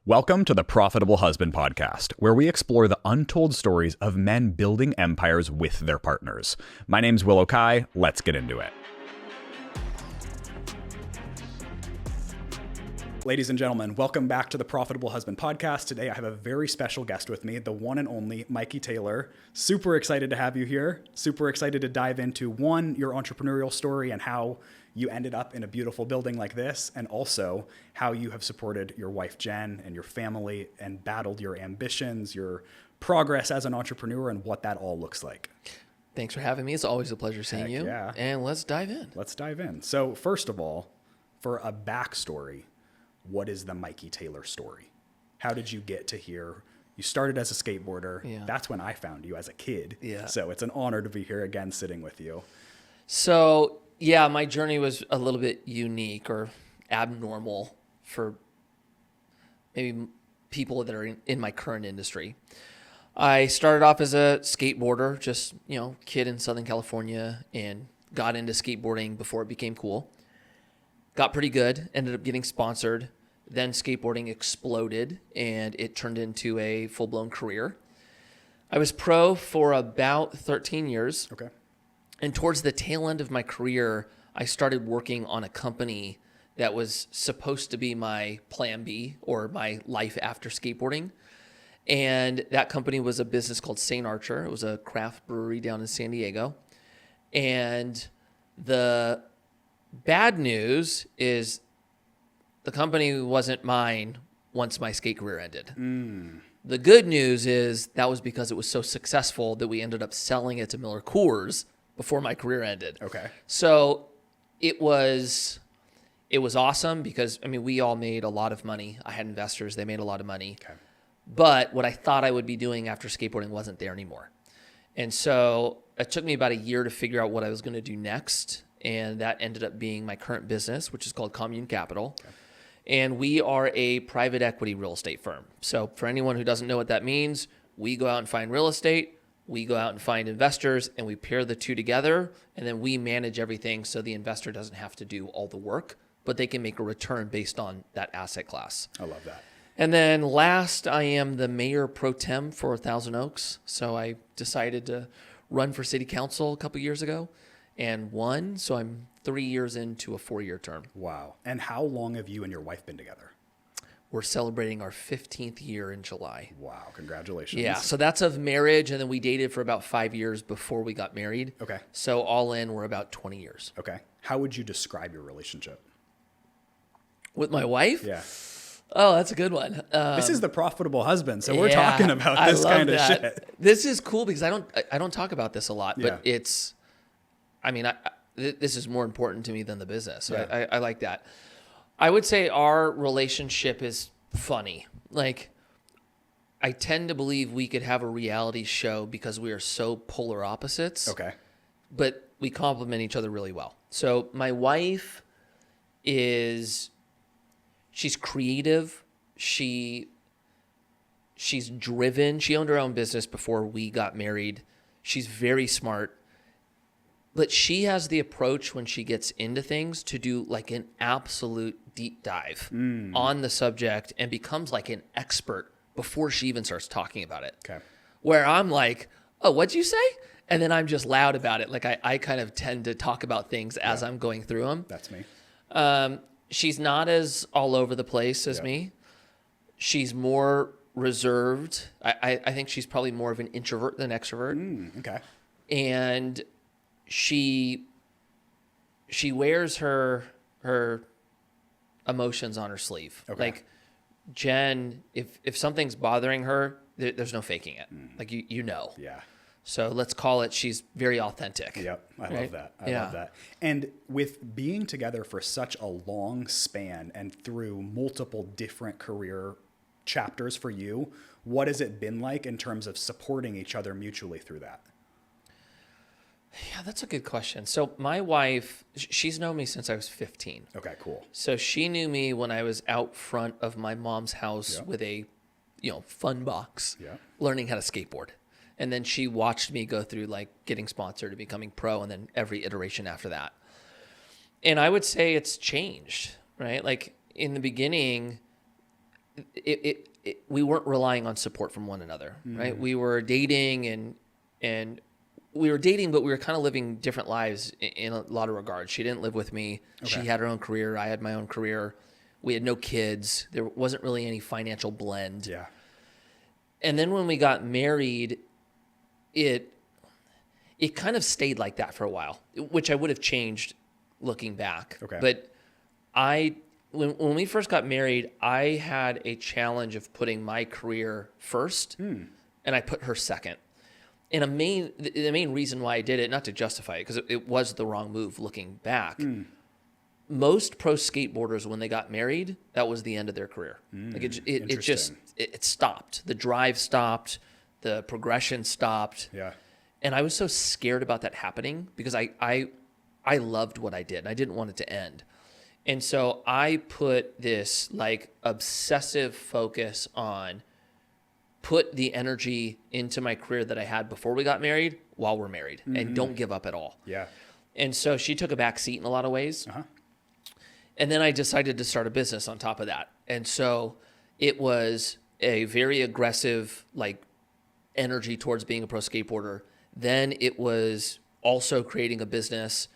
Welcome to the Profitable Husband Podcast, where we explore the untold stories of men building empires with their partners. My name's Will Kai. Let's get into it. Ladies and gentlemen, welcome back to the Profitable Husband Podcast. Today I have a very special guest with me, the one and only Mikey Taylor. Super excited to have you here. Super excited to dive into, one, your entrepreneurial story and how you ended up in a beautiful building like this, and also how you have supported your wife, Jen, and your family and battled your ambitions, your progress as an entrepreneur, and what that all looks like. Thanks for having me. It's always a pleasure seeing you. Yeah. And let's dive in. Let's dive in. So first of all, for a backstory, what is the Mikey Taylor story? How did you get to here? You started as a skateboarder. Yeah. That's when I found you as a kid. Yeah. So it's an honor to be here again sitting with you. So, yeah, my journey was a little bit unique or abnormal for maybe people that are in my current industry. I started off as a skateboarder, just, kid in Southern California, and got into skateboarding before it became cool. Got pretty good, ended up getting sponsored. Then skateboarding exploded, and it turned into a full-blown career. I was pro for about 13 years. Okay. And towards the tail end of my career, I started working on a company that was supposed to be my plan B or my life after skateboarding. And that company was a business called St. Archer. It was a craft brewery down in San Diego. And the bad news is the company wasn't mine once my skate career ended. The good news is that was because it was so successful that we ended up selling it to Miller Coors before my career ended. Okay. So it was awesome because, we all made a lot of money. I had investors. They made a lot of money. Okay. But what I thought I would be doing after skateboarding wasn't there anymore. And so it took me about a year to figure out what I was going to do next. And that ended up being my current business, which is called Commune Capital. Okay. And we are a private equity real estate firm. So for anyone who doesn't know what that means, we go out and find real estate. We go out and find investors, and we pair the two together, and then we manage everything so the investor doesn't have to do all the work, but they can make a return based on that asset class. I love that. And then last, I am the mayor pro tem for Thousand Oaks. So I decided to run for city council a couple years ago and won. So I'm 3 years into a 4-year term. Wow. And how long have you and your wife been together? We're celebrating our 15th year in July. Wow. Congratulations. Yeah. So that's of marriage. And then we dated for about 5 years before we got married. Okay. So all in, we're about 20 years. Okay. How would you describe your relationship? With my wife? Yeah. Oh, that's a good one. This is the Profitable Husband, so we're talking about this kind of shit. This is cool because I don't talk about this a lot, but Yeah. it's, this is more important to me than the business. So Yeah. I like that. I would say our relationship is funny. Like, I tend to believe we could have a reality show because we are so polar opposites. Okay. But we complement each other really well. So my wife she's creative. She's driven. She owned her own business before we got married. She's very smart. But she has the approach when she gets into things to do like an absolute deep dive on the subject and becomes like an expert before she even starts talking about it. Okay. Where I'm like, oh, what'd you say? And then I'm just loud about it. Like I kind of tend to talk about things as I'm going through them. That's me. She's not as all over the place as me. She's more reserved. I think she's probably more of an introvert than extrovert. Okay. And she wears her emotions on her sleeve. Okay. Like Jen, if something's bothering her, there's no faking it. Like you know. Yeah. So let's call it, she's very authentic. Yep. I love that. I Yeah. love that. And with being together for such a long span and through multiple different career chapters for you, what has it been like in terms of supporting each other mutually through that? Yeah, that's a good question. So my wife, she's known me since I was 15. Okay, cool. So she knew me when I was out front of my mom's house with a, fun box, learning how to skateboard. And then she watched me go through like getting sponsored to becoming pro and then every iteration after that. And I would say it's changed, right? Like in the beginning, we weren't relying on support from one another, right? We were dating and we were dating, but we were kind of living different lives in a lot of regards. She didn't live with me. Okay. She had her own career. I had my own career. We had no kids. There wasn't really any financial blend. Yeah. And then when we got married, it kind of stayed like that for a while, which I would have changed looking back. Okay. But when we first got married, I had a challenge of putting my career first, and I put her second. And the main reason why I did it, not to justify it, because it was the wrong move looking back. Most pro skateboarders, when they got married, that was the end of their career. Like it just stopped. The drive stopped. The progression stopped. Yeah. And I was so scared about that happening because I loved what I did and I didn't want it to end. And so I put this like obsessive focus on put the energy into my career that I had before we got married while we're married and don't give up at all. Yeah. And so she took a back seat in a lot of ways. And then I decided to start a business on top of that. And so it was a very aggressive like energy towards being a pro skateboarder. Then it was also creating a business.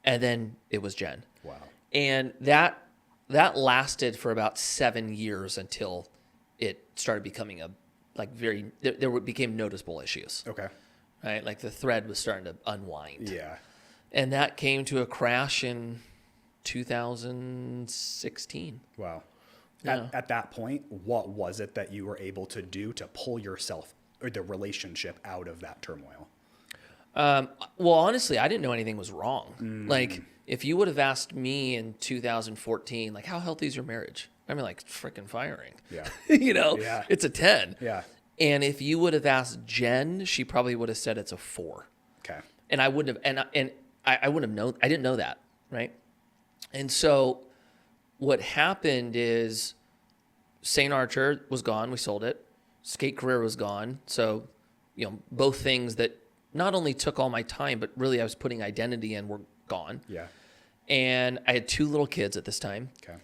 And then it was Jen. Wow. And that lasted for about 7 years until it started becoming there became noticeable issues. Okay. Right? Like the thread was starting to unwind. Yeah. And that came to a crash in 2016. Wow. Yeah. At that point, what was it that you were able to do to pull yourself or the relationship out of that turmoil? Well, honestly, I didn't know anything was wrong. Like, if you would have asked me in 2014, like, how healthy is your marriage? I mean, like, freaking firing. Yeah. Yeah. It's a 10. Yeah. And if you would have asked Jen, she probably would have said it's a 4. Okay. And I wouldn't have, and I wouldn't have known, I didn't know that, right? And so what happened is St. Archer was gone. We sold it. Skate career was gone. So, both things that not only took all my time, but really I was putting identity in were gone. Yeah. And I had 2 little kids at this time. Okay.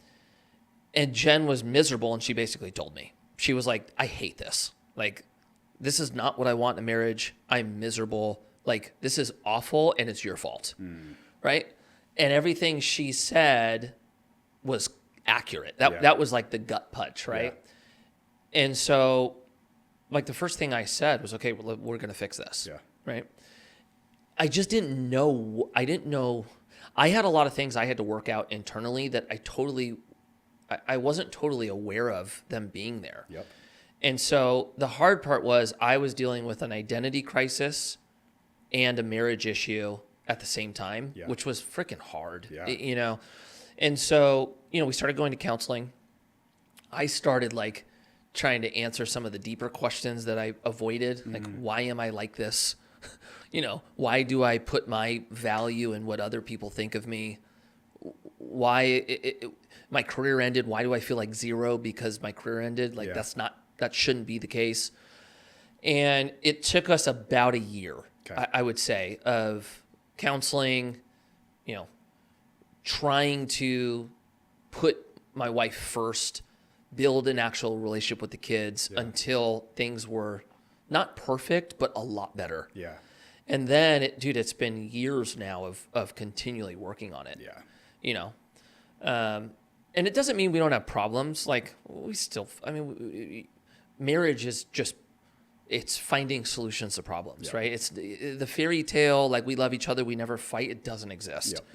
And Jen was miserable, and she basically told me. She was like, I hate this. Like, this is not what I want in a marriage. I'm miserable. Like, this is awful, and it's your fault. Right? And everything she said was accurate. That was like the gut punch, right? Yeah. And so, like, the first thing I said was, okay, well, we're going to fix this. Yeah. Right? I just didn't know. I didn't know. I had a lot of things I had to work out internally that I wasn't totally aware of them being there. Yep. And so the hard part was I was dealing with an identity crisis and a marriage issue at the same time, which was freaking hard, And so, we started going to counseling. I started like trying to answer some of the deeper questions that I avoided. Like, why am I like this? Why do I put my value in what other people think of me? Why my career ended? Why do I feel like 0 because my career ended? Like, that shouldn't be the case. And it took us about a year, I would say, of counseling, trying to put my wife first, build an actual relationship with the kids until things were not perfect, but a lot better. Yeah. And then, it's been years now of continually working on it. Yeah. And it doesn't mean we don't have problems. Like, marriage is just, it's finding solutions to problems, right? It's the fairy tale, like, we love each other, we never fight. It doesn't exist. Yep.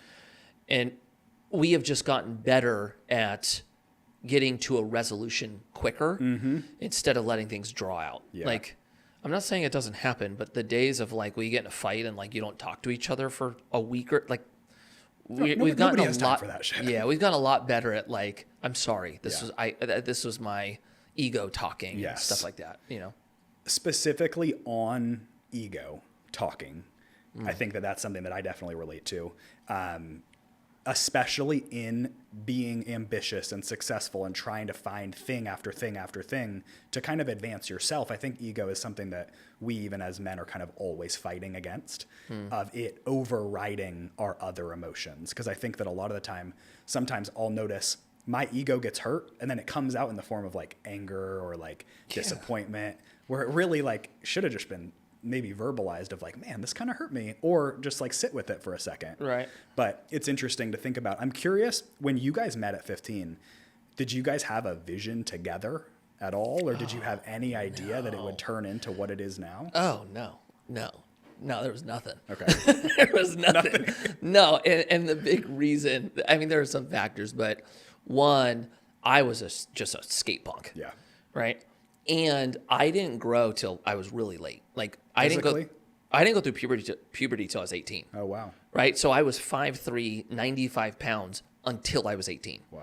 And we have just gotten better at getting to a resolution quicker instead of letting things draw out. Yeah. Like, I'm not saying it doesn't happen, but the days of like, we get in a fight and like, you don't talk to each other for a week or like, we've gotten a lot for that shit. Yeah, we've gotten a lot better at like, I'm sorry, this was my ego talking, and stuff like that. Specifically on ego talking, I think that's something that I definitely relate to, especially in being ambitious and successful and trying to find thing after thing after thing to kind of advance yourself. I think ego is something that we, even as men, are kind of always fighting against, of it overriding our other emotions. Because I think that a lot of the time, sometimes I'll notice my ego gets hurt, and then it comes out in the form of like anger or like disappointment, where it really like should have just been maybe verbalized of like, man, this kind of hurt me, or just like sit with it for a second. Right. But it's interesting to think about. I'm curious, when you guys met at 15, did you guys have a vision together at all? Or did you have any idea that it would turn into what it is now? Oh, no, there was nothing. Okay. There was nothing. No. And the big reason, I mean, there are some factors, but one, I was just a skate punk. Yeah. Right. And I didn't grow till I was really late. Like I didn't go through puberty till I was 18. Oh, wow. Right. So I was 5'3", 95 pounds until I was 18. Wow.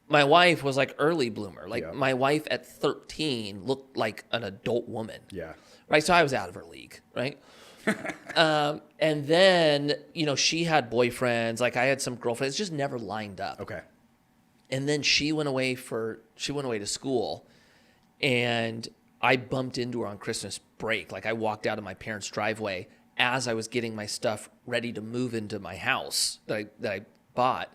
My wife was like early bloomer. Like Yeah. my wife at 13 looked like an adult woman. Yeah. Right. So I was out of her league. Right. And then, she had boyfriends. Like I had some girlfriends, just never lined up. Okay. And then she went away to school, and I bumped into her on Christmas break. Like I walked out of my parents' driveway as I was getting my stuff ready to move into my house that I bought.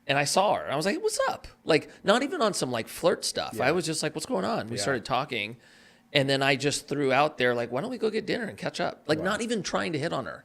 And I saw her. I was like, what's up? Like, not even on some like flirt stuff. Yeah. I was just like, what's going on? We started talking. And then I just threw out there, like, why don't we go get dinner and catch up? Like, not even trying to hit on her.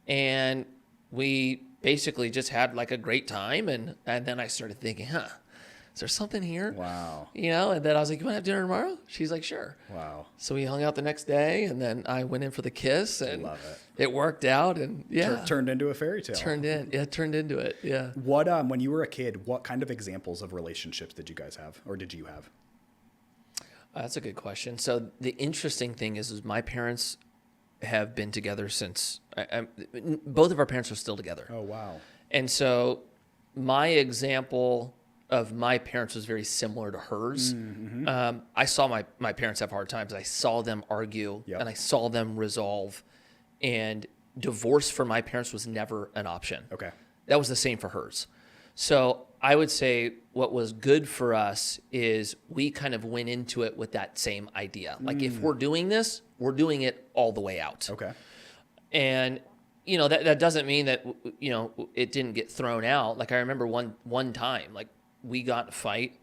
And we basically just had like a great time. And then I started thinking, is there something here? Wow. And then I was like, you want to have dinner tomorrow? She's like, sure. Wow. So we hung out the next day, and then I went in for the kiss, and Love it worked out, and Turned into a fairy tale. turned into it. Yeah. What, when you were a kid, what kind of examples of relationships did you guys have, or did you have? That's a good question. So the interesting thing is my parents have been together since both of our parents are still together. Oh, wow. And so my example of my parents was very similar to hers. Mm-hmm. I saw my parents have hard times. I saw them argue, and I saw them resolve. And divorce for my parents was never an option. Okay. That was the same for hers. So I would say what was good for us is we kind of went into it with that same idea. Like if we're doing this, we're doing it all the way out. Okay. And that doesn't mean that it didn't get thrown out. Like I remember one time, like we got in a fight,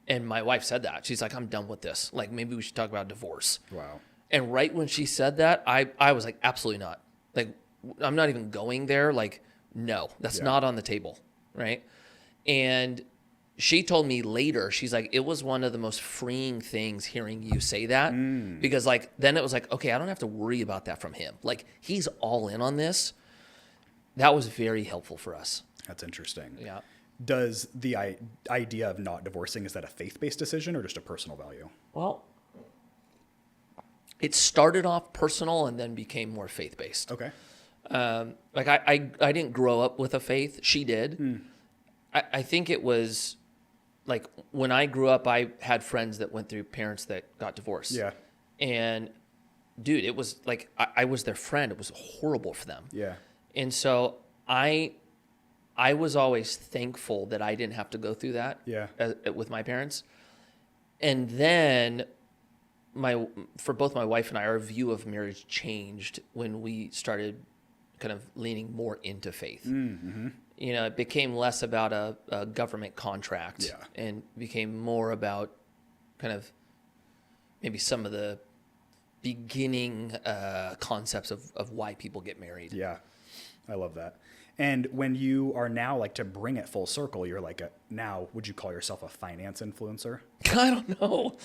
and my wife said that. She's like, I'm done with this. Like maybe we should talk about divorce. Wow. And right when she said that, I was like, absolutely not. Like I'm not even going there. Like no, that's not on the table, right? And she told me later, she's like, it was one of the most freeing things hearing you say that, because like then it was like, okay, I don't have to worry about that from him. Like he's all in on this. That was very helpful for us. That's interesting. Yeah. Does the idea of not divorcing, is that a faith-based decision or just a personal value? Well, it started off personal and then became more faith-based. Okay. Like I didn't grow up with a faith. She did. I think it was like when I grew up, I had friends that went through parents that got divorced. Yeah. And dude, it was like, I was their friend. It was horrible for them. Yeah. And so I was always thankful that I didn't have to go through that with my parents. And then for both my wife and I, our view of marriage changed when we started kind of leaning more into faith. Mm-hmm. It became less about a government contract and became more about kind of maybe some of the beginning concepts of why people get married. Yeah. I love that. And when you are now, like, to bring it full circle, you're like now, would you call yourself a finance influencer? I don't know.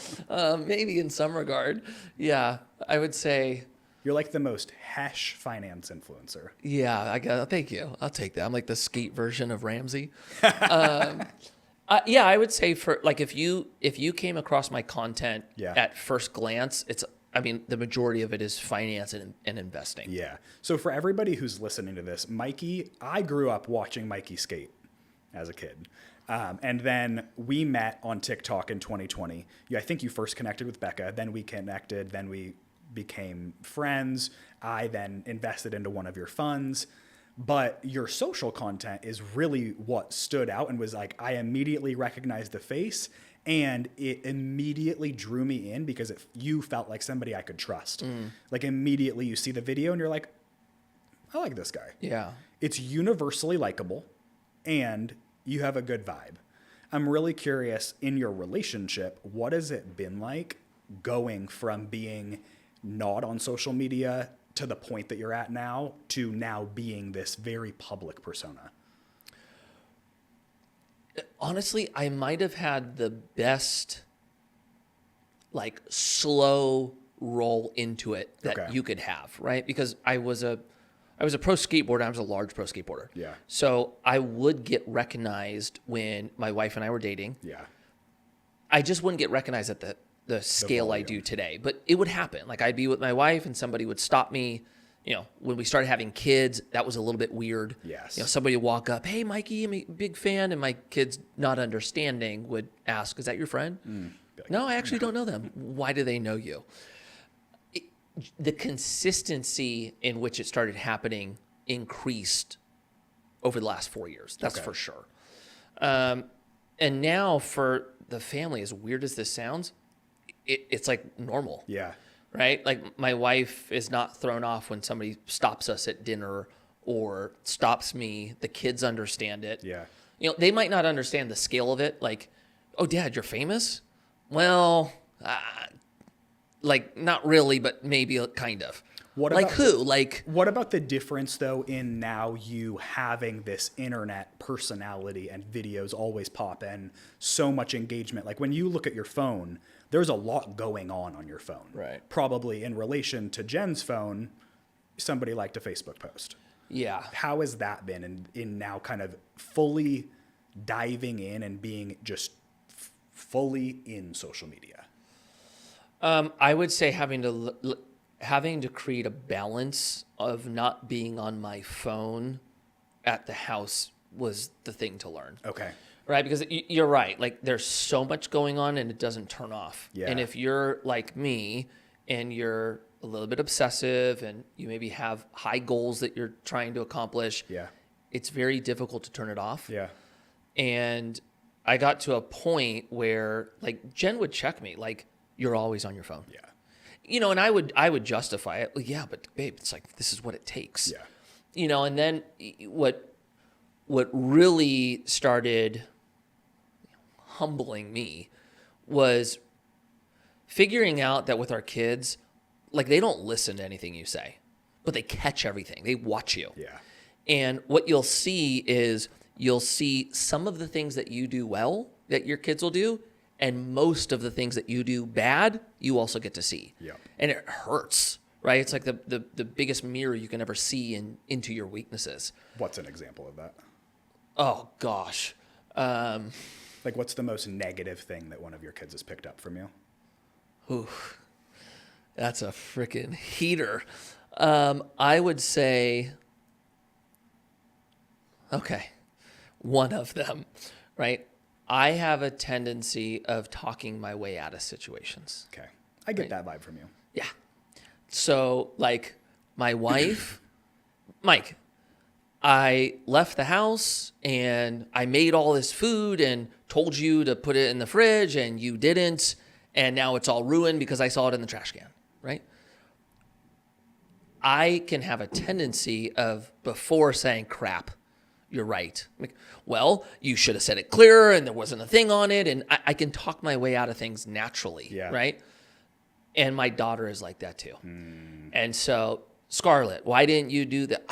Maybe in some regard. Yeah, I would say. You're like the most hash finance influencer. Yeah, thank you. I'll take that. I'm like the skate version of Ramsey. Yeah, I would say for like if you came across my content at first glance, the majority of it is finance and investing. Yeah. So for everybody who's listening to this, I grew up watching Mikey skate as a kid. And then we met on TikTok in 2020. I think you first connected with Becca, then we connected, then we became friends. I then invested into one of your funds. But your social content is really what stood out and was like, I immediately recognized the face, and it immediately drew me in because you felt like somebody I could trust. Like immediately you see the video and you're like, I like this guy. Yeah. It's universally likable and you have a good vibe. I'm really curious, in your relationship, what has it been like going from being not on social media to the point that you're at now to now being this very public persona? Honestly, I might have had the best, like, slow roll into it that you could have, right? Because I was a pro skateboarder. I was a large pro skateboarder. Yeah. So I would get recognized when my wife and I were dating. Yeah. I just wouldn't get recognized at the scale I do today, but it would happen. Like, I'd be with my wife and somebody would stop me. You know, when we started having kids, that was a little bit weird. Yes. You know, somebody would walk up, "Hey, Mikey, I'm a big fan," and my kids, not understanding, would ask, "Is that your friend?" Like, no, I actually don't know them. Why do they know you? The consistency in which it started happening increased over the last 4 years. That's for sure. And now for the family, as weird as this sounds, it's like normal. Yeah. Right? Like, my wife is not thrown off when somebody stops us at dinner or stops me. The kids understand it. Yeah. You know, they might not understand the scale of it. Like, "Oh, Dad, you're famous?" Well, like, not really, but maybe kind of. What about the difference, though, in now you having this internet personality and videos always pop in, so much engagement? Like, when you look at your phone, there's a lot going on your phone. Right. Probably in relation to Jen's phone, somebody liked a Facebook post. Yeah. How has that been in now kind of fully diving in and being just fully in social media? I would say having to create a balance of not being on my phone at the house was the thing to learn. Okay. Right? Because you're right. Like, there's so much going on and it doesn't turn off. Yeah. And if you're like me and you're a little bit obsessive and you maybe have high goals that you're trying to accomplish, it's very difficult to turn it off. Yeah. And I got to a point where, like, Jen would check me, like, "You're always on your phone." Yeah. You know, and I would justify it. Like, "Yeah, but babe, it's like, this is what it takes." Yeah. You know, and then what really started humbling me was figuring out that with our kids, like, they don't listen to anything you say, but they catch everything. They watch you. Yeah. And what you'll see is some of the things that you do well that your kids will do, and most of the things that you do bad, you also get to see. Yeah. And it hurts, right? It's like the biggest mirror you can ever see into your weaknesses. What's an example of that? Oh, gosh. Like, what's the most negative thing that one of your kids has picked up from you? Ooh, that's a freaking heater. I would say, okay, one of them, right? I have a tendency of talking my way out of situations. Okay. I get that vibe from you. Yeah. So, like, my wife, Mike, I left the house and I made all this food and told you to put it in the fridge and you didn't. And now it's all ruined because I saw it in the trash can, right? I can have a tendency of, before saying, "Crap, you're right," like, "Well, you should have said it clearer and there wasn't a thing on it." And I can talk my way out of things naturally, right? And my daughter is like that too. And so, "Scarlett, why didn't you do that?"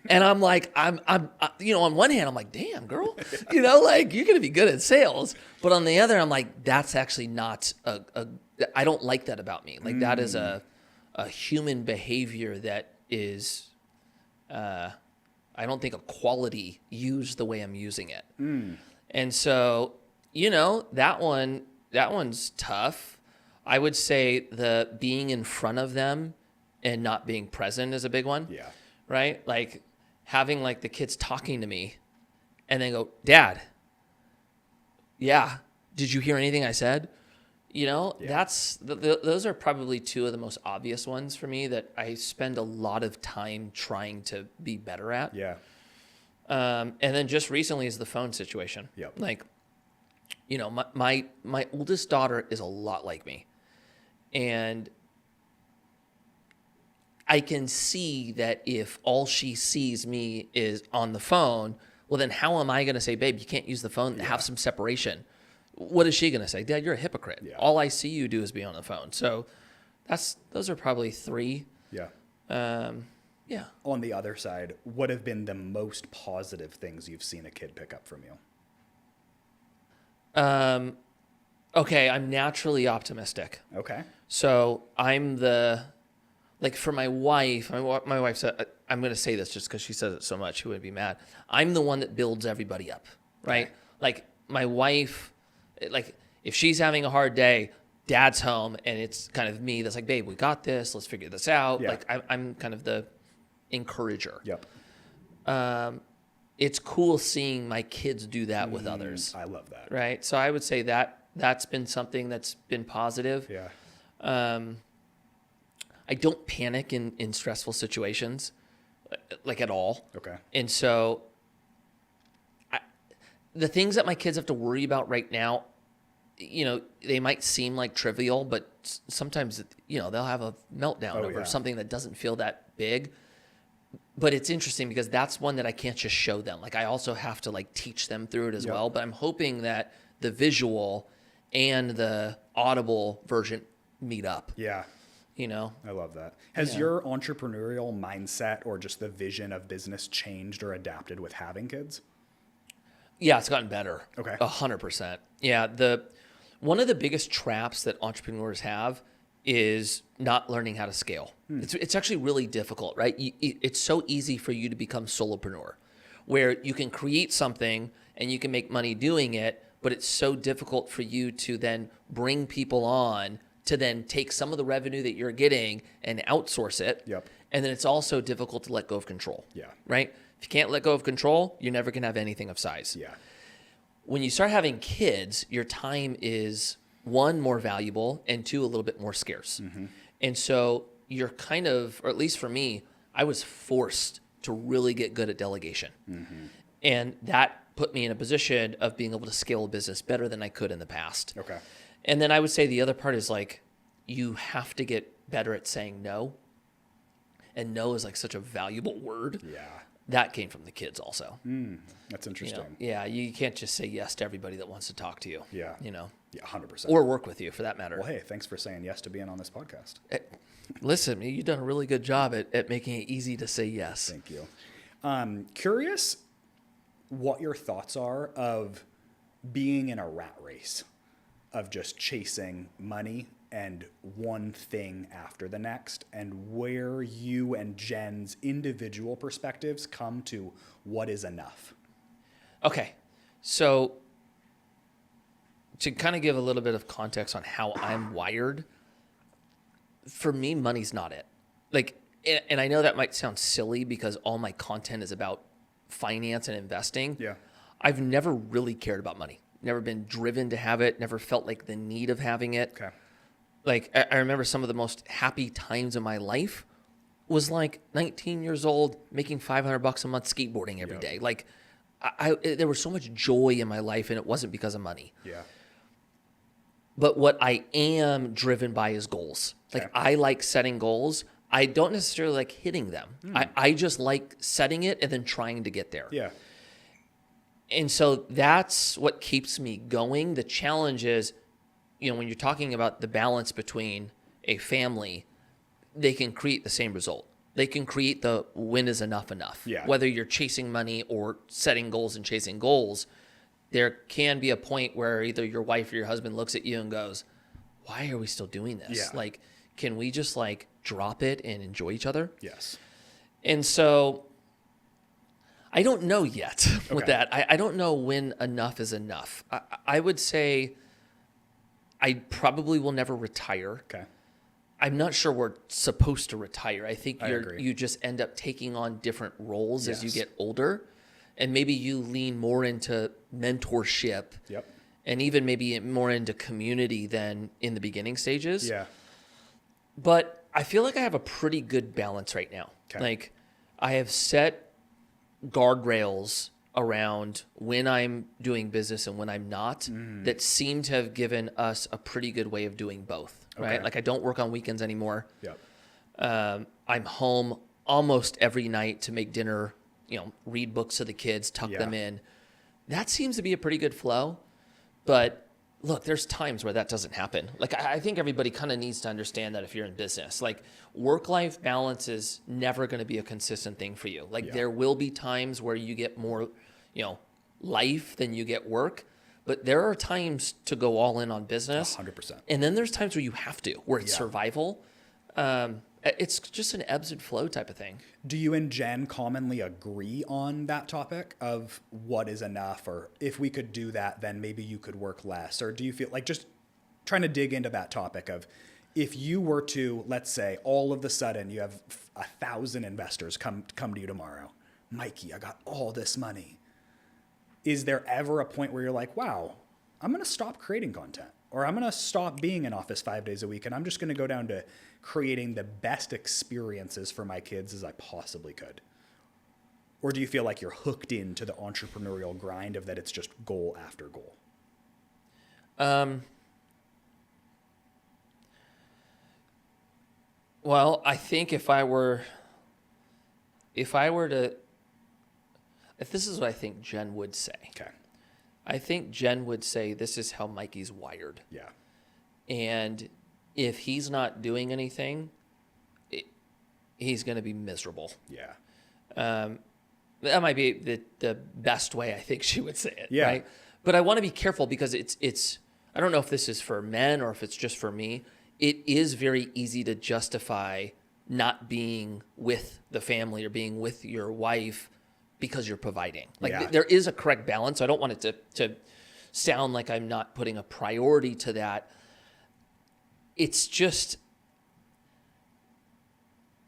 And I'm like, I'm, you know, on one hand, I'm like, "Damn, girl, you know, like, you're going to be good at sales." But on the other, I'm like, that's actually not I don't like that about me. Like, that is a human behavior that is, I don't think a quality used the way I'm using it. And so, you know, that one's tough. I would say the being in front of them and not being present is a big one. Yeah. Right? Like, having, like, the kids talking to me and then go, "Dad, yeah, did you hear anything I said?" You know, those are probably two of the most obvious ones for me that I spend a lot of time trying to be better at. Yeah. And then just recently is the phone situation. Yep. Like, you know, my oldest daughter is a lot like me. And I can see that if all she sees me is on the phone, Well, then how am I going to say, babe, you can't use the phone, have some separation? What is she going to say? Dad, you're a hypocrite. Yeah. All I see you do is be on the phone. So those are probably 3. Yeah. Yeah. On the other side, what have been the most positive things you've seen a kid pick up from you? Okay, I'm naturally optimistic. Okay. So I'm for my wife, my wife said, I'm going to say this just because she says it so much, she wouldn't be mad. I'm the one that builds everybody up, right? Okay. Like my wife, like if she's having a hard day, Dad's home and it's kind of me that's like, babe, we got this. Let's figure this out. Yeah. Like I'm kind of the encourager. Yep. It's cool seeing my kids do that with others. I love that. Right. So I would say that's been something that's been positive. Yeah. I don't panic in stressful situations, like at all. Okay. And so the things that my kids have to worry about right now, they might seem like trivial, but sometimes, they'll have a meltdown over something that doesn't feel that big. But it's interesting because that's one that I can't just show them. Like I also have to teach them through it as well. But I'm hoping that the visual and the audible version meet up. Yeah. I love that. Has your entrepreneurial mindset or just the vision of business changed or adapted with having kids? Yeah, it's gotten better. Okay. 100%. Yeah. One of the biggest traps that entrepreneurs have is not learning how to scale. It's actually really difficult, right? It's so easy for you to become solopreneur, where you can create something and you can make money doing it, but it's so difficult for you to then bring people on to then take some of the revenue that you're getting and outsource it. Yep. And then it's also difficult to let go of control. Yeah. Right? If you can't let go of control, you're never going to have anything of size. Yeah. When you start having kids, your time is 1, more valuable, and 2, a little bit more scarce. Mm-hmm. And so you're kind of, or at least for me, I was forced to really get good at delegation. Mm-hmm. And that put me in a position of being able to scale a business better than I could in the past. Okay. And then I would say the other part is you have to get better at saying no. And no is such a valuable word. Yeah. That came from the kids also. That's interesting. You can't just say yes to everybody that wants to talk to you. Yeah. Yeah, 100%. Or work with you for that matter. Well, hey, thanks for saying yes to being on this podcast. Listen, you've done a really good job at making it easy to say yes. Thank you. Curious what your thoughts are of being in a rat race of just chasing money and one thing after the next, and where you and Jen's individual perspectives come to what is enough. Okay. So to kind of give a little bit of context on how I'm wired, for me, money's not it. And I know that might sound silly because all my content is about finance and investing. Yeah. I've never really cared about money. Never been driven to have it. Never felt the need of having it. Okay. I remember some of the most happy times of my life was 19 years old, making $500 a month skateboarding every day. There was so much joy in my life, and it wasn't because of money. Yeah. But what I am driven by is goals. Okay. I like setting goals. I don't necessarily like hitting them. I just like setting it and then trying to get there. Yeah. And so that's what keeps me going. The challenge is, when you're talking about the balance between a family, they can create the same result. They can create the when is enough. Yeah. Whether you're chasing money or setting goals and chasing goals, there can be a point where either your wife or your husband looks at you and goes, why are we still doing this? Yeah. Can we just drop it and enjoy each other? Yes. And so I don't know yet with that. I don't know when enough is enough. I would say I probably will never retire. Okay. I'm not sure we're supposed to retire. I think agree. you just end up taking on different roles as you get older, and maybe you lean more into mentorship. Yep. And even maybe more into community than in the beginning stages. Yeah. But I feel like I have a pretty good balance right now. Okay. I have set guardrails around when I'm doing business and when I'm not that seem to have given us a pretty good way of doing both, right? I don't work on weekends anymore. Yep. I'm home almost every night to make dinner read books to the kids, tuck Yeah. them in. That seems to be a pretty good flow. But look, there's times where that doesn't happen. Like, I think everybody kind of needs to understand that if you're in business, like, work-life balance is never going to be a consistent thing for you. Like, there will be times where you get more, life than you get work. But there are times to go all in on business. 100%. And then there's times where you have to, where it's survival. It's just an ebbs and flow type of thing. Do you and Jen commonly agree on that topic of what is enough, or if we could do that, then maybe you could work less? Or do you feel like, just trying to dig into that topic of, if you were to, let's say, all of a sudden you have 1,000 investors come to you tomorrow, Mikey, I got all this money. Is there ever a point where you're like, wow, I'm going to stop creating content, or I'm going to stop being in office 5 days a week, and I'm just going to go down to creating the best experiences for my kids as I possibly could? Or do you feel like you're hooked into the entrepreneurial grind of that it's just goal after goal? Well, I think if this is what I think Jen would say. Okay. I think Jen would say, this is how Mikey's wired. Yeah. And if he's not doing anything, he's going to be miserable. Yeah. That might be the best way I think she would say it. Yeah. Right? But I want to be careful, because it's I don't know if this is for men or if it's just for me. It is very easy to justify not being with the family or being with your wife because you're providing. Like, there is a correct balance. I don't want it to sound like I'm not putting a priority to that. It's just,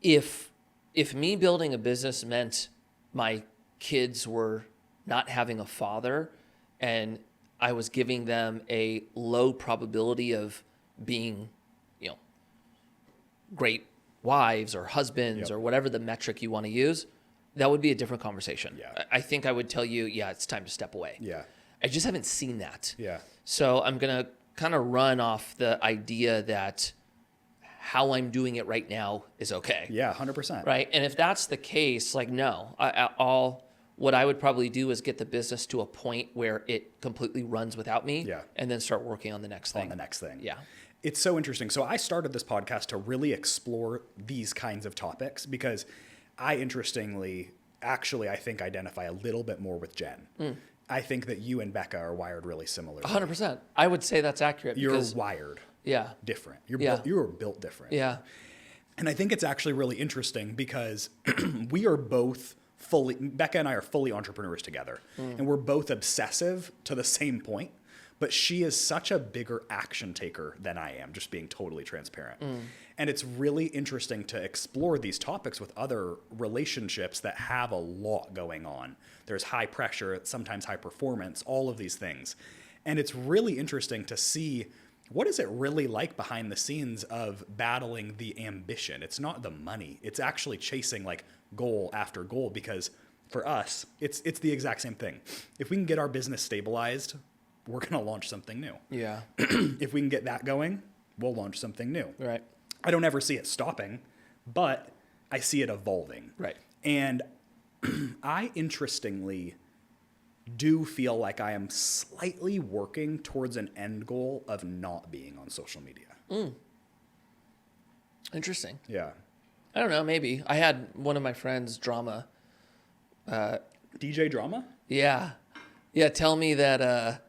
if me building a business meant my kids were not having a father, and I was giving them a low probability of being, great wives or husbands or whatever the metric you want to use, that would be a different conversation. Yeah. I think I would tell you, it's time to step away. Yeah. I just haven't seen that. Yeah. So I'm going to kind of run off the idea that how I'm doing it right now is okay. Yeah. 100%. Right. And if that's the case, like, no, what I would probably do is get the business to a point where it completely runs without me. Yeah. And then start working on the next thing. Yeah. It's so interesting. So I started this podcast to really explore these kinds of topics, because I I think identify a little bit more with Jen. I think that you and Becca are wired really similar. 100%. I would say that's accurate. You're wired different. You were built different. Yeah. And I think it's actually really interesting, because we are both Becca and I are fully entrepreneurs together, and we're both obsessive to the same point. But she is such a bigger action taker than I am, just being totally transparent. And it's really interesting to explore these topics with other relationships that have a lot going on. There's high pressure, sometimes high performance, all of these things. And it's really interesting to see, what is it really like behind the scenes of battling the ambition? It's not the money. It's actually chasing like goal after goal, because for us, it's the exact same thing. If we can get our business stabilized, we're going to launch something new. Yeah. If we can get that going, we'll launch something new. Right. I don't ever see it stopping, but I see it evolving. Right. And I interestingly do feel like I am slightly working towards an end goal of not being on social media. Interesting. Yeah. I don't know, maybe. I had one of my friends, Drama. DJ Drama? Yeah. Yeah, tell me that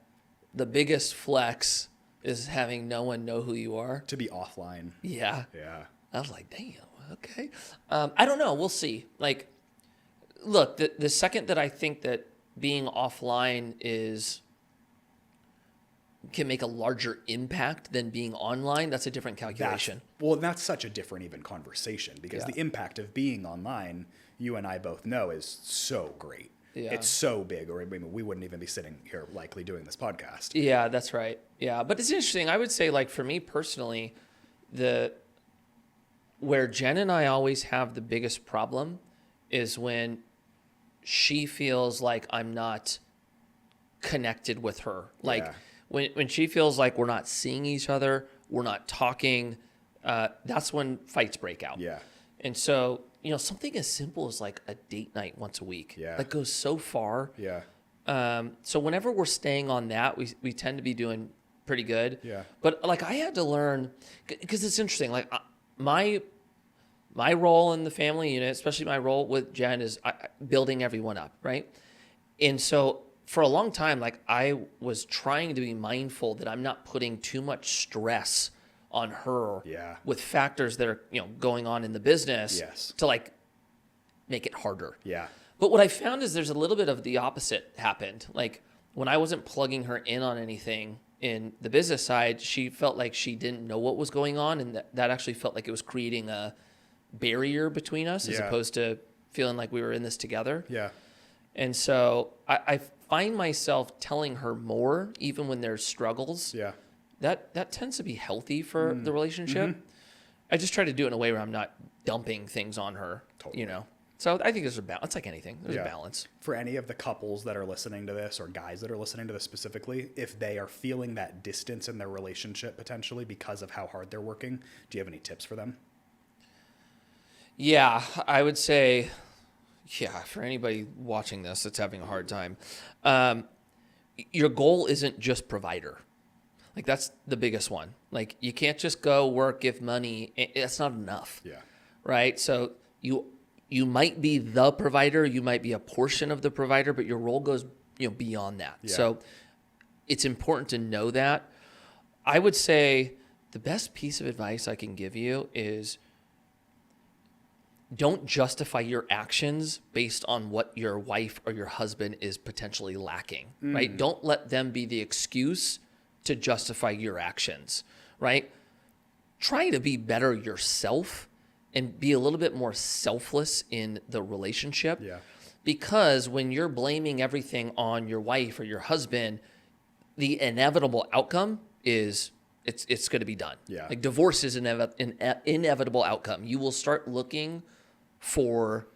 the biggest flex is having no one know who you are. To be offline. Yeah. Yeah. I was like, damn, okay. I don't know. We'll see. Like, look, the second that I think that being offline can make a larger impact than being online, that's a different calculation. That's such a different even conversation, because the impact of being online, you and I both know, is so great. Yeah. It's so big, or we wouldn't even be sitting here likely doing this podcast. Yeah, that's right. Yeah, but it's interesting. I would say, like, for me personally, where Jen and I always have the biggest problem is when she feels like I'm not connected with her. Like, when she feels like we're not seeing each other, we're not talking, that's when fights break out. Yeah. And so something as simple as like a date night once a week. Yeah. That goes so far. Yeah. So whenever we're staying on that, we tend to be doing pretty good. Yeah. But like I had to learn, because it's interesting. Like my role in the family unit, especially my role with Jen, is building everyone up, right? And so for a long time, like I was trying to be mindful that I'm not putting too much stress on her with factors that are going on in the business to like make it harder. Yeah. But what I found is there's a little bit of the opposite happened. Like when I wasn't plugging her in on anything in the business side, she felt like she didn't know what was going on, and that actually felt like it was creating a barrier between us as opposed to feeling like we were in this together. Yeah. And so I find myself telling her more even when there's struggles. Yeah. That tends to be healthy for the relationship. I just try to do it in a way where I'm not dumping things on her, So I think there's a balance. It's like anything. There's a balance. For any of the couples that are listening to this, or guys that are listening to this specifically, if they are feeling that distance in their relationship potentially because of how hard they're working, do you have any tips for them? Yeah, I would say, for anybody watching this that's having a hard time, your goal isn't just provider. Like that's the biggest one. Like you can't just go work, give money. That's not enough. Yeah. Right. So you might be the provider, you might be a portion of the provider, but your role goes, beyond that. Yeah. So it's important to know that. I would say the best piece of advice I can give you is don't justify your actions based on what your wife or your husband is potentially lacking, right? Don't let them be the excuse to justify your actions, right? Try to be better yourself and be a little bit more selfless in the relationship. Yeah. Because when you're blaming everything on your wife or your husband, the inevitable outcome is it's going to be done. Yeah. Like divorce is an inevitable outcome. You will start looking for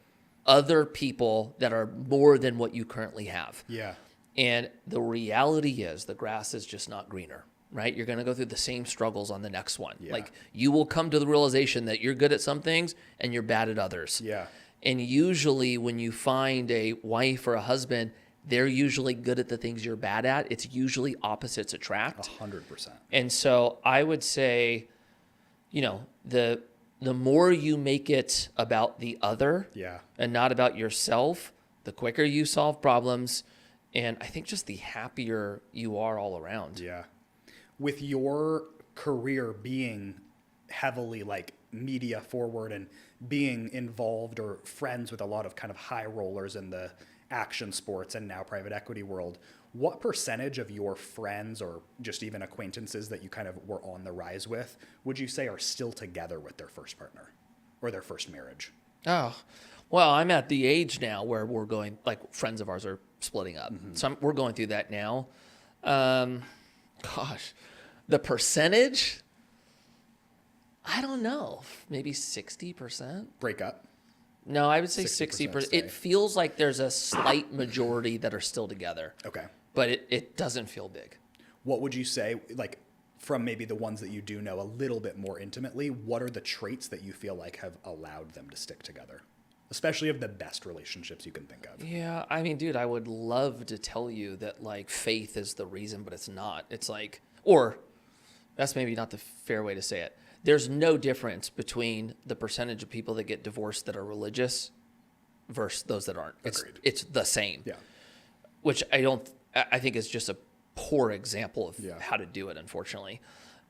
other people that are more than what you currently have. Yeah. And the reality is the grass is just not greener. Right? You're going to go through the same struggles on the next one. Yeah. Like you will come to the realization that you're good at some things and you're bad at others. Yeah. And usually when you find a wife or a husband, they're usually good at the things you're bad at. It's usually opposites attract. 100%. And so I would say, the more you make it about the other and not about yourself, the quicker you solve problems. And I think just the happier you are all around. Yeah. With your career being heavily like media forward and being involved or friends with a lot of kind of high rollers in the action sports and now private equity world, what percentage of your friends or just even acquaintances that you kind of were on the rise with, would you say are still together with their first partner or their first marriage? Oh, well, I'm at the age now where we're going, like friends of ours are splitting up. So we're going through that now. Gosh, the percentage, I don't know, maybe 60%. Break up? No, I would say 60%. It feels like there's a slight majority that are still together. Okay. But it doesn't feel big. What would you say, like from maybe the ones that you do know a little bit more intimately, what are the traits that you feel like have allowed them to stick together? Especially of the best relationships you can think of. Yeah, I mean, dude, I would love to tell you that like faith is the reason, but it's not. It's like, or that's maybe not the fair way to say it. There's no difference between the percentage of people that get divorced that are religious versus those that aren't. It's the same. Yeah. Which I think is just a poor example of how to do it, unfortunately.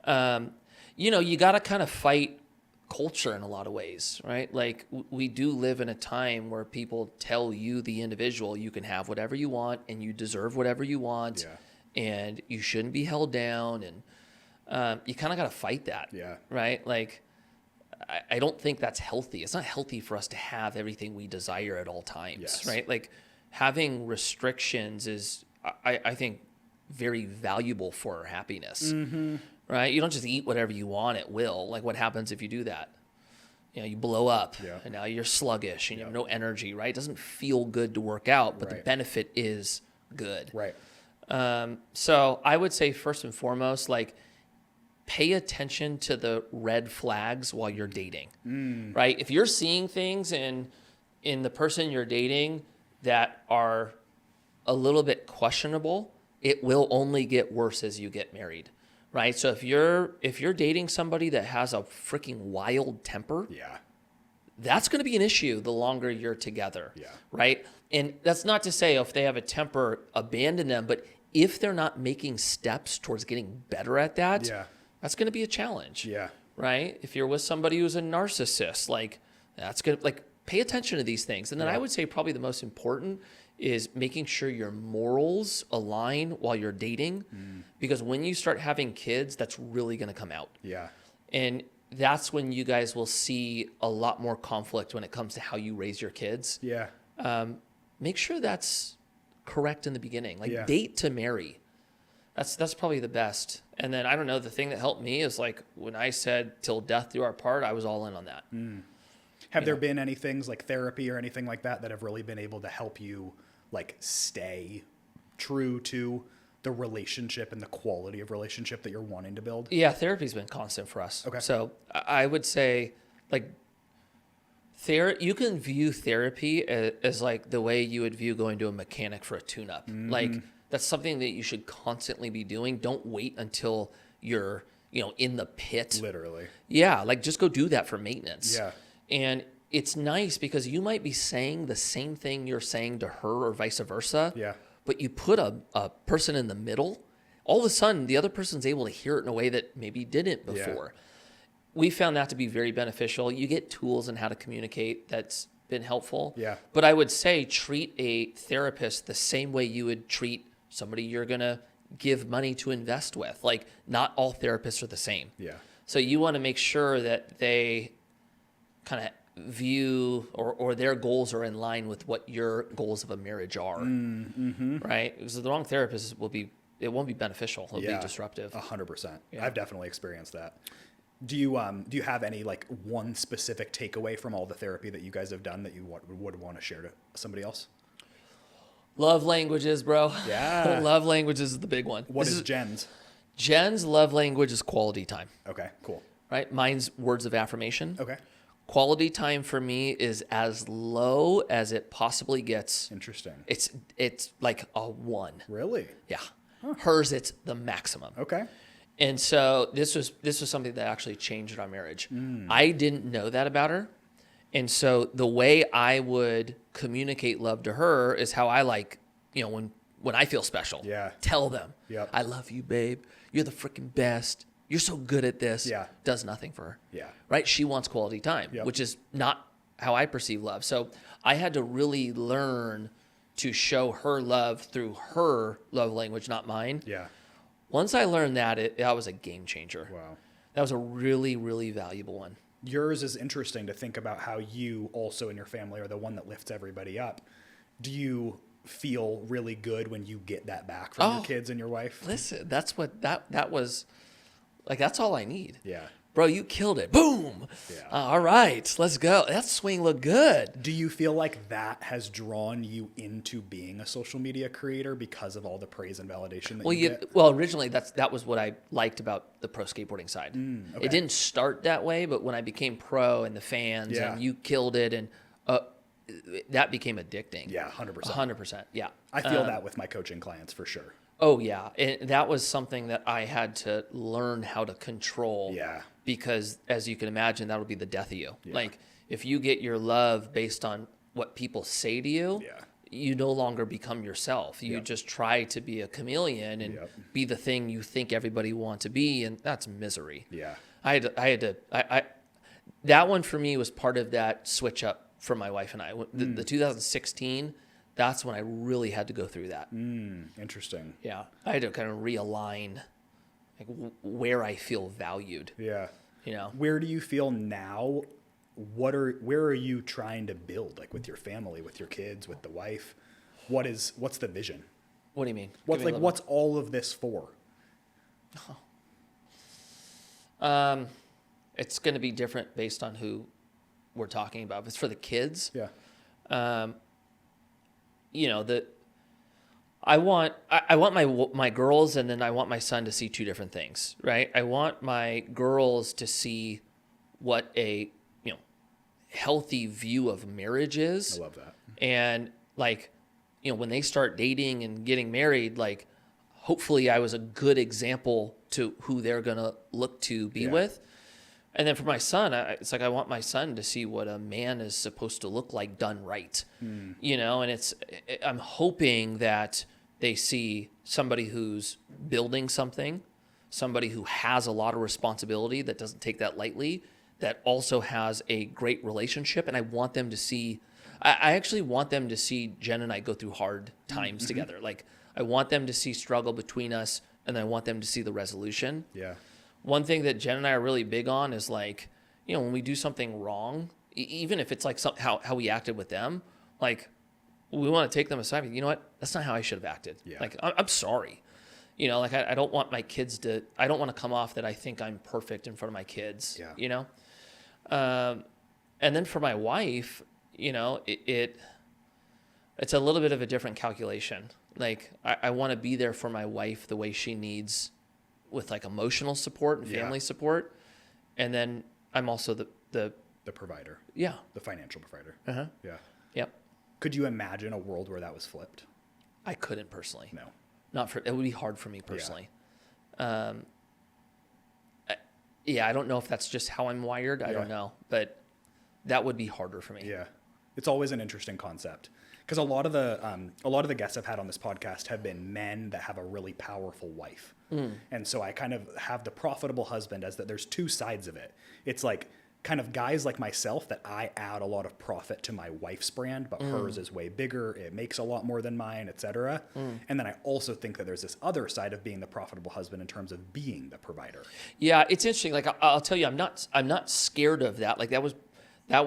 You got to kind of fight culture in a lot of ways, right? Like we do live in a time where people tell you, the individual, you can have whatever you want and you deserve whatever you want and you shouldn't be held down. And you kind of got to fight that, right? Like I don't think that's healthy. It's not healthy for us to have everything we desire at all times, right? Like having restrictions is, I think, very valuable for our happiness. Right? You don't just eat whatever you want at will. Like what happens if you do that? You blow up and now you're sluggish and you have no energy, right? It doesn't feel good to work out, but the benefit is good. Right. So I would say first and foremost, like pay attention to the red flags while you're dating, right? If you're seeing things in the person you're dating that are a little bit questionable, it will only get worse as you get married, right? So if you're dating somebody that has a freaking wild temper, Yeah. that's going to be an issue the longer you're together, Yeah. right? And that's not to say if they have a temper, abandon them, but if they're not making steps towards getting better at that, Yeah. that's going to be a challenge, Yeah. right? If you're with somebody who's a narcissist, like that's going to pay attention to these things. And then I would say probably the most important is making sure your morals align while you're dating, because when you start having kids, that's really going to come out. Yeah. And that's when you guys will see a lot more conflict when it comes to how you raise your kids. Yeah. Make sure that's correct in the beginning. Yeah. Date to marry. That's probably the best. And then I don't know, the thing that helped me is when I said till death do our part, I was all in on that. Have there been any things like therapy or anything like that that have really been able to help you stay true to the relationship and the quality of relationship that you're wanting to build? Yeah, therapy's been constant for us. Okay. So I would say you can view therapy as the way you would view going to a mechanic for a tune-up. That's something that you should constantly be doing. Don't wait until you're, in the pit. Literally. Yeah, just go do that for maintenance. Yeah. And it's nice because you might be saying the same thing you're saying to her or vice versa. Yeah. But you put a person in the middle, all of a sudden the other person's able to hear it in a way that maybe didn't before. We found that to be very beneficial. You get tools on how to communicate. That's been helpful. Yeah. But I would say treat a therapist the same way you would treat somebody you're going to give money to invest with. Not all therapists are the same. Yeah. So you want to make sure that they kind of view or their goals are in line with what your goals of a marriage are, right? Because the wrong therapist it won't be beneficial. It'll be disruptive. 100%. Yeah. I've definitely experienced that. Do you have any one specific takeaway from all the therapy that you guys have done that you would want to share to somebody else? Love languages, bro. Yeah. Love languages is the big one. What is Jen's? Jen's love language is quality time, Okay, cool. right? Mine's words of affirmation. Okay. Quality time for me is as low as it possibly gets. Interesting. It's like a 1. Really? Yeah. Hers, it's the maximum. Okay. And so this was something that actually changed our marriage. I didn't know that about her. And so the way I would communicate love to her is how I when I feel special. Yeah. Tell them. Yep. I love you, babe. You're the freaking best. You're so good at this. Yeah. Does nothing for her. Yeah. Right? She wants quality time, Yep. which is not how I perceive love. So I had to really learn to show her love through her love language, not mine. Yeah. Once I learned that, that was a game changer. Wow. That was a really, really valuable one. Yours is interesting to think about how you also in your family are the one that lifts everybody up. Do you feel really good when you get that back from your kids and your wife? Listen, that's what that was that's all I need. Yeah. Bro, you killed it. Boom. Yeah. All right, let's go. That swing looked good. Do you feel like that has drawn you into being a social media creator because of all the praise and validation that you get? Well, originally that was what I liked about the pro skateboarding side. Okay. It didn't start that way, but when I became pro and the fans Yeah. and you killed it and that became addicting. Yeah, 100%. 100%. Yeah. I feel that with my coaching clients for sure. Oh yeah, and that was something that I had to learn how to control. Yeah. Because as you can imagine, that'll be the death of you. Yeah. If you get your love based on what people say to you, Yeah. you no longer become yourself. You Yep. just try to be a chameleon and Yep. be the thing you think everybody wants to be, and that's misery. Yeah. That one for me was part of that switch up for my wife and I. The 2016, that's when I really had to go through that. Interesting. Yeah, I had to kind of realign where I feel valued. Yeah. You know, Where do you feel now? Where are you trying to build, with your family, with your kids, with the wife? What's the vision? what do you mean? What's all of this for? It's going to be different based on who we're talking about. If it's for the kids, Yeah. I want my girls, and then I want my son to see two different things, right? I want my girls to see what a healthy view of marriage is. I love that. And like, when they start dating and getting married, like, hopefully I was a good example to who they're gonna look to be with. And then for my son, it's like I want my son to see what a man is supposed to look like done right, And I'm hoping that they see somebody who's building something, somebody who has a lot of responsibility that doesn't take that lightly, that also has a great relationship. And I want them to see, I actually want them to see Jen and I go through hard times together. Like, I want them to see struggle between us, and I want them to see the resolution. Yeah. One thing that Jen and I are really big on is like, when we do something wrong, even if it's like how we acted with them, like, we want to take them aside. You know what? That's not how I should have acted. Yeah. Like, I'm sorry. Like, I don't want my kids I don't want to come off that I think I'm perfect in front of my kids. Yeah. And then for my wife, it's a little bit of a different calculation. Like, I want to be there for my wife the way she needs, with like emotional support and family support. And then I'm also the provider. Yeah. The financial provider. Uh-huh. Yeah. Yep. Could you imagine a world where that was flipped? I couldn't personally. No. It would be hard for me personally. Yeah. I don't know if that's just how I'm wired. I don't know, but that would be harder for me. Yeah. It's always an interesting concept, because a lot of the guests I've had on this podcast have been men that have a really powerful wife. And so I kind of have the profitable husband as that there's two sides of it. It's like kind of guys like myself that I add a lot of profit to my wife's brand, but hers is way bigger. It makes a lot more than mine, et cetera. And then I also think that there's this other side of being the profitable husband in terms of being the provider. Yeah, it's interesting. Like, I'll tell you, I'm not scared of that. Like, that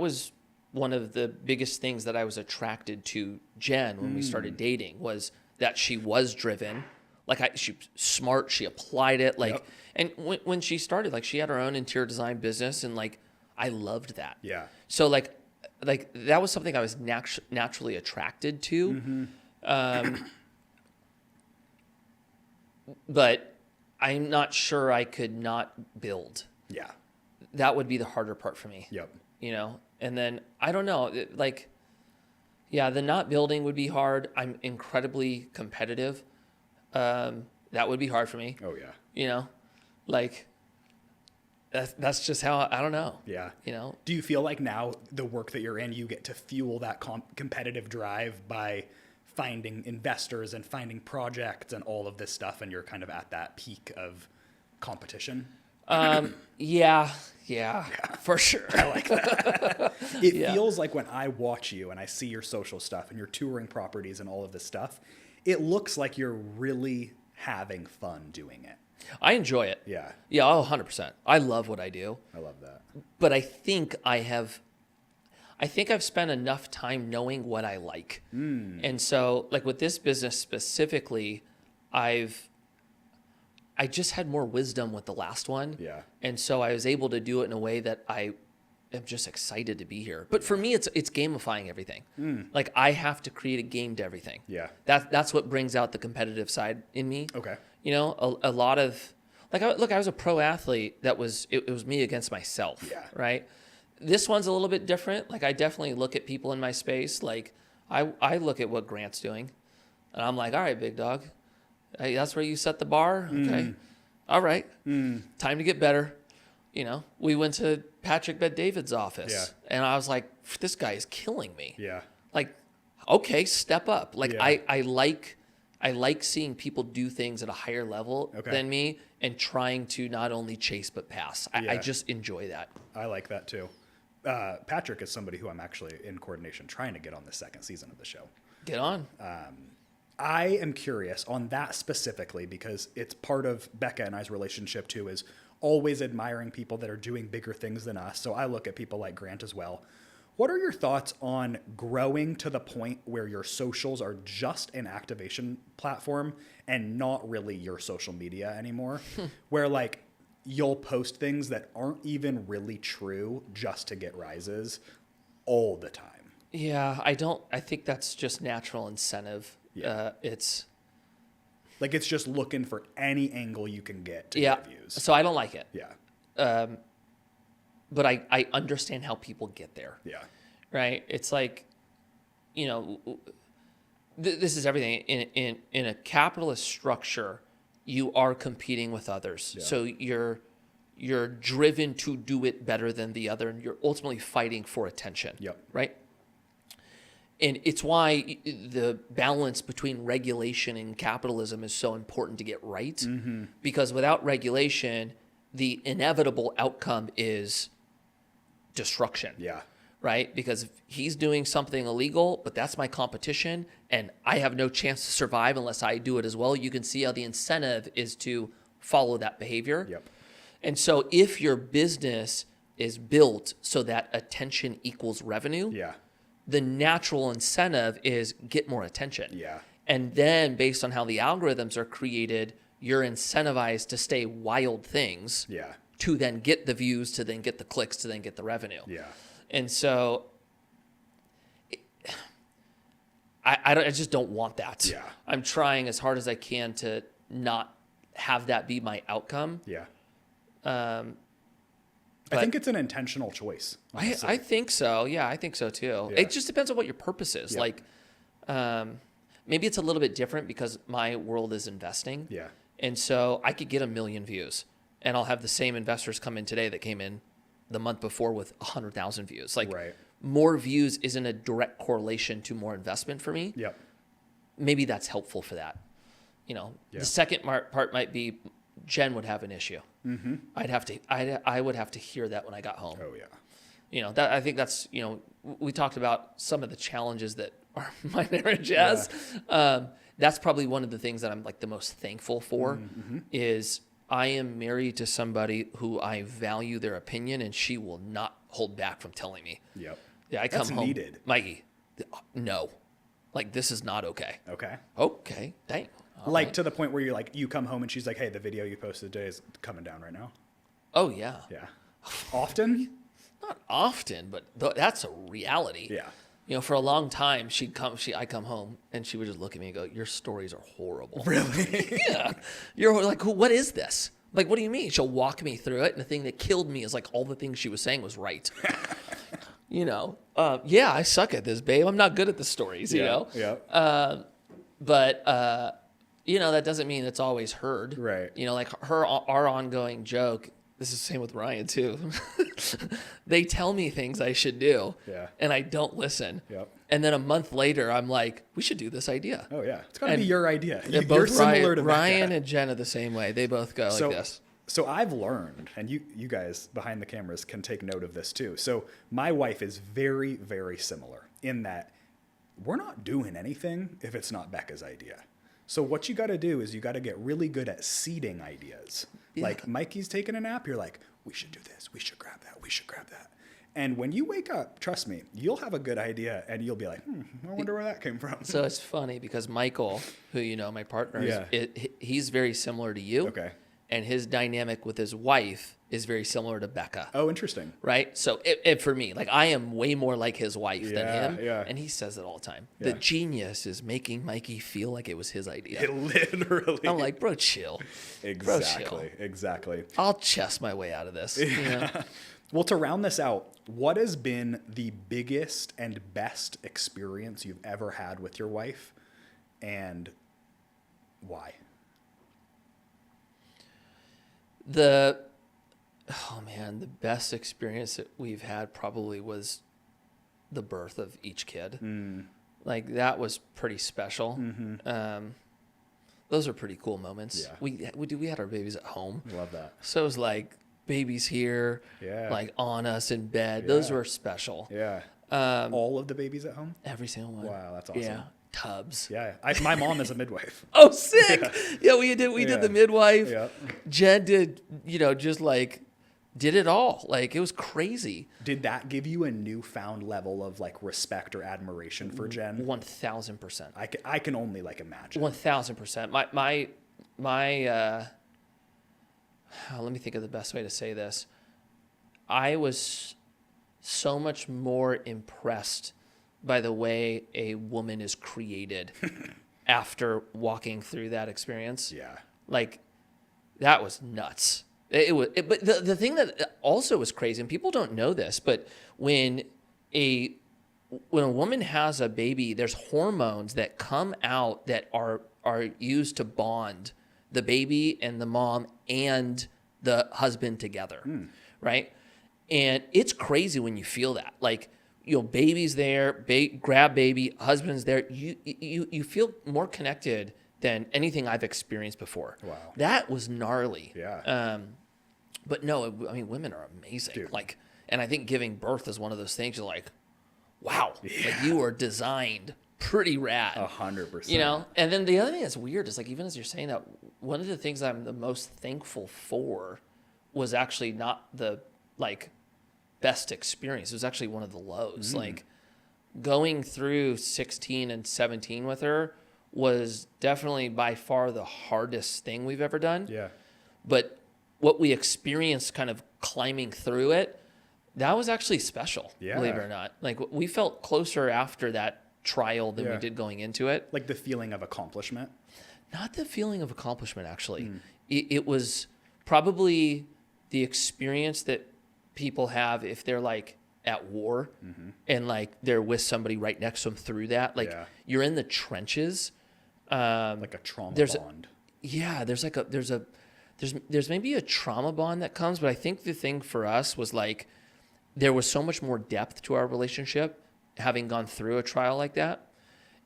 was one of the biggest things that I was attracted to Jen when we started dating, was that she was driven. Like, she was smart. She applied it. Like, and when she started, like, she had her own interior design business, and like, I loved that. Yeah. So like that was something I was naturally attracted to. But I'm not sure I could not build. Yeah. That would be the harder part for me. Yep. And then I don't know, the not building would be hard. I'm incredibly competitive. That would be hard for me. Oh yeah. Like, that's just how, I don't know. Yeah. Do you feel like now the work that you're in, you get to fuel that competitive drive by finding investors and finding projects and all of this stuff, and you're kind of at that peak of competition? Yeah, for sure. I like that. It feels like when I watch you and I see your social stuff and your touring properties and all of this stuff, it looks like you're really having fun doing it. I enjoy it. Yeah. Yeah, 100%. I love what I do. I love that. But I think I've spent enough time knowing what I like. And so, like, with this business specifically, I just had more wisdom with the last one. Yeah. And so I was able to do it in a way that I am just excited to be here. But for me, it's gamifying everything. Like, I have to create a game to everything. Yeah. That's what brings out the competitive side in me. Okay. A lot of, like, I was a pro athlete that was, it was me against myself. Yeah. Right. This one's a little bit different. Like, I definitely look at people in my space. Like, I look at what Grant's doing, and I'm like, all right, big dog. Hey, that's where you set the bar? Okay. All right. Time to get better. We went to Patrick Bet-David's office, and I was like, this guy is killing me. Yeah. Like, okay, step up. Like, Yeah. I like seeing people do things at a higher level than me, and trying to not only chase but pass. I just enjoy that. I like that too. Patrick is somebody who I'm actually in coordination trying to get on the second season of the show. Get on. I am curious on that specifically, because it's part of Becca and I's relationship too, is always admiring people that are doing bigger things than us. So I look at people like Grant as well. What are your thoughts on growing to the point where your socials are just an activation platform and not really your social media anymore? Where like you'll post things that aren't even really true just to get rises all the time. Yeah, I think that's just natural incentive. Yeah. Like it's just looking for any angle you can get to Yeah. get views. So I don't like it. Yeah. But I understand how people get there. Yeah. Right? It's like, you know, this is everything. In a capitalist structure, you are competing with others. Yeah. So you're driven to do it better than the other, and you're ultimately fighting for attention. Yep. Right? And it's why the balance between regulation and capitalism is so important to get right. Mm-hmm. Because without regulation, the inevitable outcome is destruction. Yeah. Right? Because if he's doing something illegal, but that's my competition, and I have no chance to survive unless I do it as well, you can see how the incentive is to follow that behavior. Yep. And so if your business is built so that attention equals revenue, Yeah. the natural incentive is get more attention. Yeah. And then based on how the algorithms are created, you're incentivized to say wild things Yeah. to then get the views, to then get the clicks, to then get the revenue. Yeah. And so I just don't want that. Yeah. I'm trying as hard as I can to not have that be my outcome. Yeah. But I think it's an intentional choice. Honestly. I think so. Yeah, I think so too. Yeah. It just depends on what your purpose is. Yeah. Like, maybe it's a little bit different because my world is investing. Yeah. And so I could get 1 million views, and I'll have the same investors come in today that came in the month before with 100,000 views. Like, Right. more views isn't a direct correlation to more investment for me. Yep. Maybe that's helpful for that. You know, Yeah. the second part might be Jen would have an issue. Mm-hmm. I would have to hear that when I got home. Oh yeah. You know, that I think that's, you know, we talked about some of the challenges that my marriage has. That's probably one of the things that I'm like the most thankful for is I am married to somebody who I value their opinion, and she will not hold back from telling me. Yep. Yeah, I come That's home, needed. Mikey, no, like this is not okay. Okay. Okay, dang. All Like right. to the point where you're like, you come home and she's like, hey, the video you posted today is coming down right now. Oh yeah. Yeah. Often? Not often, but that's a reality. Yeah. You know, for a long time, I come home and she would just look at me and go, "Your stories are horrible." Really? Yeah. You're like, "What is this?" Like, what do you mean? She'll walk me through it, and the thing that killed me is like all the things she was saying was right. You know, yeah, I suck at this, babe. I'm not good at the stories. You know. Yeah. But you know, that doesn't mean it's always heard. Right. You know, like our ongoing joke. This is the same with Ryan too. They tell me things I should do, Yeah. and I don't listen. Yep. And then a month later, I'm like, we should do this idea. Oh yeah. It's got to And be your idea. They're You're both similar to Ryan Becca. and Jen are the same way. They both go like this. So I've learned, and you guys behind the cameras can take note of this too. So my wife is very, very similar in that we're not doing anything if it's not Becca's idea. So what you got to do is you got to get really good at seeding ideas. Yeah. Like Mikey's taking a nap, you're like, we should do this, we should grab that, we should grab that. And when you wake up, trust me, you'll have a good idea and you'll be like, I wonder where that came from. So it's funny because Michael, who you know, my partner, Yeah. he's very similar to you. Okay. And his dynamic with his wife is very similar to Becca. Oh, interesting. Right? So it for me, like I am way more like his wife than Yeah, him. yeah. And he says it all the time. Yeah. The genius is making Mikey feel like it was his idea. It literally. I'm like, bro, chill. Bro, chill. Exactly. I'll chess my way out of this. You know? Well, to round this out, what has been the biggest and best experience you've ever had with your wife, and why? The best experience that we've had probably was the birth of each kid. Like that was pretty special. Those are pretty cool moments. Yeah. We had our babies at home. Love that. So it was like babies here, Yeah. like on us in bed. Those Yeah. were special. Yeah. All of the babies at home? Every single one. Wow, that's awesome. Yeah. Tubs. Yeah. My mom is a midwife. Oh, sick. Yeah, we did Yeah. the midwife. Yeah. Jen did, just like did it all. Like it was crazy. Did that give you a newfound level of like respect or admiration for Jen? 1,000%. I can only like imagine. 1,000%. Let me think of the best way to say this. I was so much more impressed by the way a woman is created after walking through that experience. Yeah. Like, that was nuts. But the thing that also was crazy, and people don't know this, but when a woman has a baby, there's hormones that come out that are used to bond the baby and the mom and the husband together, right? And it's crazy when you feel that. Like, baby's there, grab baby, husband's there. You feel more connected than anything I've experienced before. Wow. That was gnarly. Yeah. But no, I mean, women are amazing. Dude. Like, and I think giving birth is one of those things you're like, wow, like you are designed pretty rad. 100%. And then the other thing that's weird is, like, even as you're saying that, one of the things I'm the most thankful for was actually not the, like, best experience. It was actually one of the lows. Like, going through 16 and 17 with her was definitely by far the hardest thing we've ever done. Yeah. But what we experienced kind of climbing through it, that was actually special, believe it or not. Like, we felt closer after that trial than we did going into it. Like the feeling of accomplishment? Not the feeling of accomplishment, actually. It was probably the experience that people have if they're, like, at war and, like, they're with somebody right next to them through that. Like, you're in the trenches. Like a trauma bond. There's maybe a trauma bond that comes, but I think the thing for us was, like, there was so much more depth to our relationship having gone through a trial like that.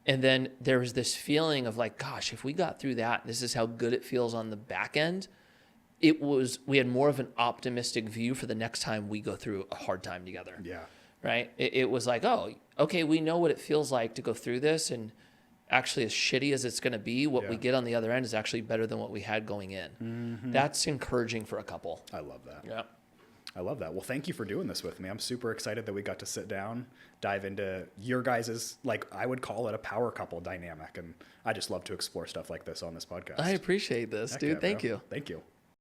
And then there was this feeling of, like, gosh, if we got through that, this is how good it feels on the back end. We had more of an optimistic view for the next time we go through a hard time together. Yeah. Right? It was like, oh, okay, we know what it feels like to go through this, and actually, as shitty as it's going to be, what we get on the other end is actually better than what we had going in. That's encouraging for a couple. I love that. Yeah. I love that. Well, thank you for doing this with me. I'm super excited that we got to sit down, dive into your guys's, like, I would call it a power couple dynamic. And I just love to explore stuff like this on this podcast. I appreciate this, dude. Yeah, Thank bro. you. Thank you.